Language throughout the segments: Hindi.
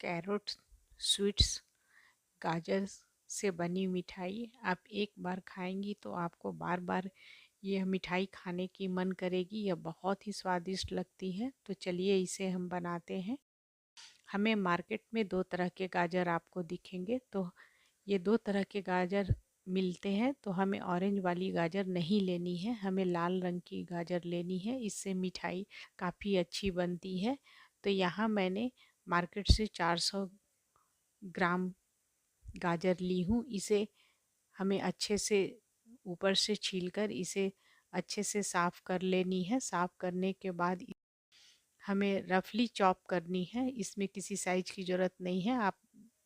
कैरोट स्वीट्स गाजर से बनी मिठाई आप एक बार खाएंगी तो आपको बार बार यह मिठाई खाने की मन करेगी। यह बहुत ही स्वादिष्ट लगती है। तो चलिए इसे हम बनाते हैं। हमें मार्केट में दो तरह के गाजर आपको दिखेंगे। तो ये दो तरह के गाजर मिलते हैं। तो हमें ऑरेंज वाली गाजर नहीं लेनी है, हमें लाल रंग की गाजर लेनी है। इससे मिठाई काफ़ी अच्छी बनती है। तो यहाँ मैंने मार्केट से 400 ग्राम गाजर ली हूँ। इसे हमें अच्छे से ऊपर से छीलकर इसे अच्छे से साफ़ कर लेनी है। साफ़ करने के बाद हमें रफली चॉप करनी है। इसमें किसी साइज की ज़रूरत नहीं है, आप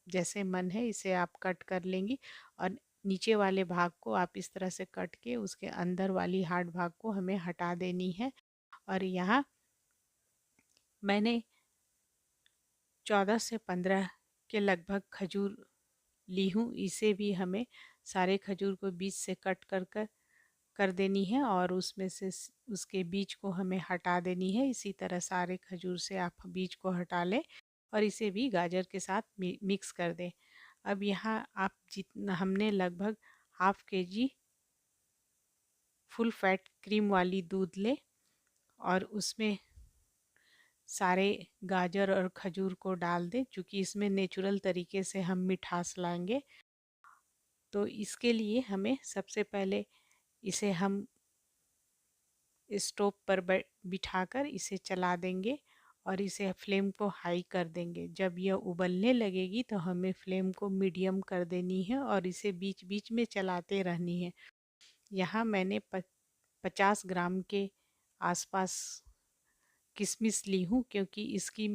जैसे मन है इसे आप कट कर लेंगी। और नीचे वाले भाग को आप इस तरह से कट के उसके अंदर वाली हार्ड भाग को हमें हटा देनी है। और यहाँ मैंने 14 से 15 के लगभग खजूर ली हूँ। इसे भी हमें सारे खजूर को बीच से कट कर देनी है और उसमें से उसके बीज को हमें हटा देनी है। इसी तरह सारे खजूर से आप बीज को हटा लें और इसे भी गाजर के साथ मिक्स कर दें। अब यहाँ आप जितना हमने लगभग half KG full fat cream वाली दूध लें और उसमें सारे गाजर और खजूर को डाल दें। चूँकि इसमें नेचुरल तरीके से हम मिठास लाएंगे, तो इसके लिए हमें सबसे पहले इसे हम स्टोव पर बिठाकर इसे चला देंगे और इसे फ्लेम को हाई कर देंगे। जब यह उबलने लगेगी तो हमें फ्लेम को मीडियम कर देनी है और इसे बीच बीच में चलाते रहनी है। यहाँ मैंने 50 ग्राम के आसपास किशमिश ली हूँ, क्योंकि इसकी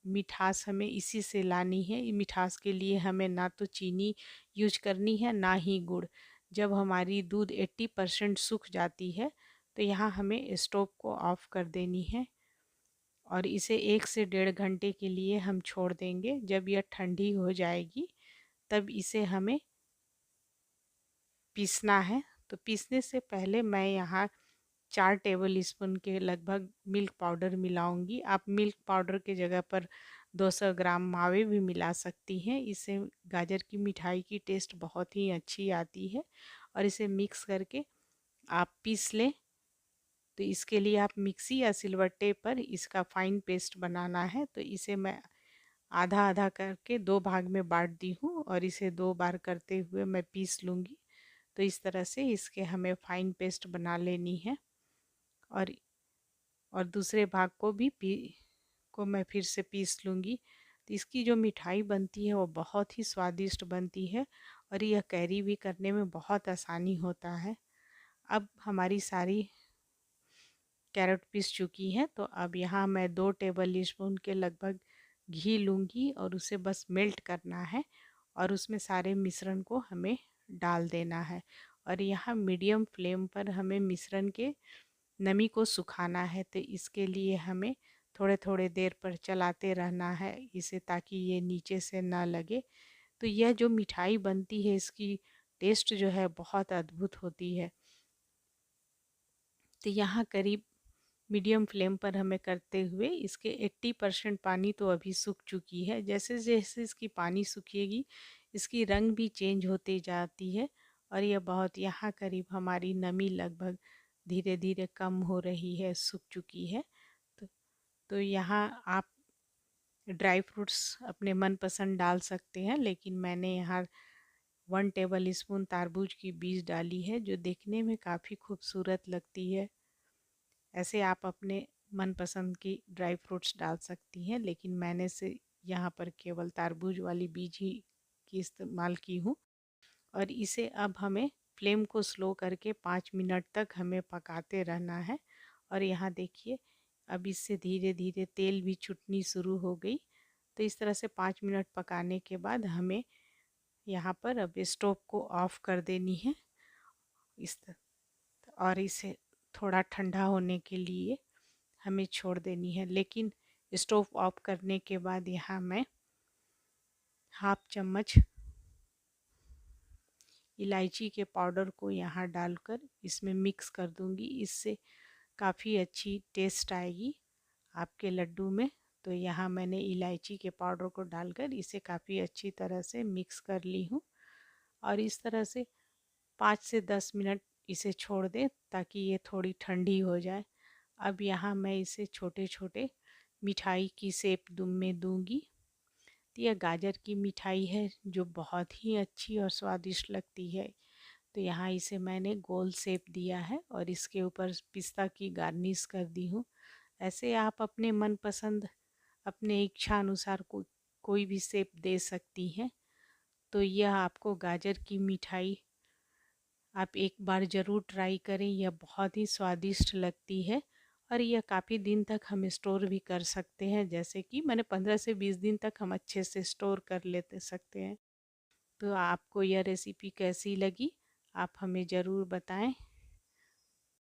मिठास हमें इसी से लानी है। मिठास के लिए हमें ना तो चीनी यूज करनी है ना ही गुड़। जब हमारी दूध 80% सूख जाती है तो यहाँ हमें स्टोव को ऑफ़ कर देनी है और इसे 1 से 1.5 घंटे के लिए हम छोड़ देंगे। जब यह ठंडी हो जाएगी तब इसे हमें पीसना है। तो पीसने से पहले मैं यहाँ 4 टेबल स्पून के लगभग मिल्क पाउडर मिलाऊंगी। आप मिल्क पाउडर के जगह पर 200 ग्राम मावे भी मिला सकती हैं। इससे गाजर की मिठाई की टेस्ट बहुत ही अच्छी आती है। और इसे मिक्स करके आप पीस लें। तो इसके लिए आप मिक्सी या सिलवट्टे पर इसका फाइन पेस्ट बनाना है। तो इसे मैं आधा आधा करके 2 भाग में बांट दी हूँ और इसे 2 बार करते हुए मैं पीस लूँगी। तो इस तरह से इसके हमें फाइन पेस्ट बना लेनी है। और दूसरे भाग को भी मैं फिर से पीस लूँगी। तो इसकी जो मिठाई बनती है वो बहुत ही स्वादिष्ट बनती है और यह कैरी भी करने में बहुत आसानी होता है। अब हमारी सारी कैरेट पीस चुकी है। तो अब यहाँ मैं 2 टेबल स्पून के लगभग घी लूँगी और उसे बस मेल्ट करना है और उसमें सारे मिश्रण को हमें डाल देना है। और यहाँ मीडियम फ्लेम पर हमें मिश्रण के नमी को सुखाना है। तो इसके लिए हमें थोड़े थोड़े देर पर चलाते रहना है इसे, ताकि ये नीचे से ना लगे। तो यह जो मिठाई बनती है इसकी टेस्ट जो है बहुत अद्भुत होती है। तो यहाँ करीब मीडियम फ्लेम पर हमें करते हुए इसके 80% पानी तो अभी सूख चुकी है। जैसे जैसे इसकी पानी सूखेगी इसकी रंग भी चेंज होती जाती है और यह बहुत यहाँ करीब हमारी नमी लगभग धीरे धीरे कम हो रही है, सूख चुकी है। तो यहाँ आप ड्राई फ्रूट्स अपने मनपसंद डाल सकते हैं, लेकिन मैंने यहाँ 1 टेबल स्पून तारबूज की बीज डाली है जो देखने में काफ़ी खूबसूरत लगती है। ऐसे आप अपने मनपसंद की ड्राई फ्रूट्स डाल सकती हैं, लेकिन मैंने से यहाँ पर केवल तारबूज वाली बीज ही की इस्तेमाल की हूँ। और इसे अब हमें फ्लेम को स्लो करके 5 मिनट तक हमें पकाते रहना है। और यहाँ देखिए अब इससे धीरे धीरे तेल भी छूटनी शुरू हो गई। तो इस तरह से 5 मिनट पकाने के बाद हमें यहाँ पर अब स्टोव को ऑफ़ कर देनी है और इसे थोड़ा ठंडा होने के लिए हमें छोड़ देनी है। लेकिन स्टोव ऑफ करने के बाद यहाँ मैं हाफ चम्मच इलायची के पाउडर को यहाँ डालकर इसमें मिक्स कर दूँगी। इससे काफ़ी अच्छी टेस्ट आएगी आपके लड्डू में। तो यहाँ मैंने इलायची के पाउडर को डालकर इसे काफ़ी अच्छी तरह से मिक्स कर ली हूँ और इस तरह से 5 से 10 मिनट इसे छोड़ दें ताकि ये थोड़ी ठंडी हो जाए। अब यहाँ मैं इसे छोटे छोटे मिठाई की शेप में दूंगी। तो यह गाजर की मिठाई है जो बहुत ही अच्छी और स्वादिष्ट लगती है। तो यहाँ इसे मैंने गोल शेप दिया है और इसके ऊपर पिस्ता की गार्निश कर दी हूँ। ऐसे आप अपने मनपसंद अपने इच्छा अनुसार कोई भी शेप दे सकती हैं। तो यह आपको गाजर की मिठाई आप एक बार ज़रूर ट्राई करें, यह बहुत ही स्वादिष्ट लगती है और यह काफ़ी दिन तक हम स्टोर भी कर सकते हैं। जैसे कि मैंने 15 से 20 दिन तक हम अच्छे से स्टोर कर लेते सकते हैं। तो आपको यह रेसिपी कैसी लगी आप हमें ज़रूर बताएं।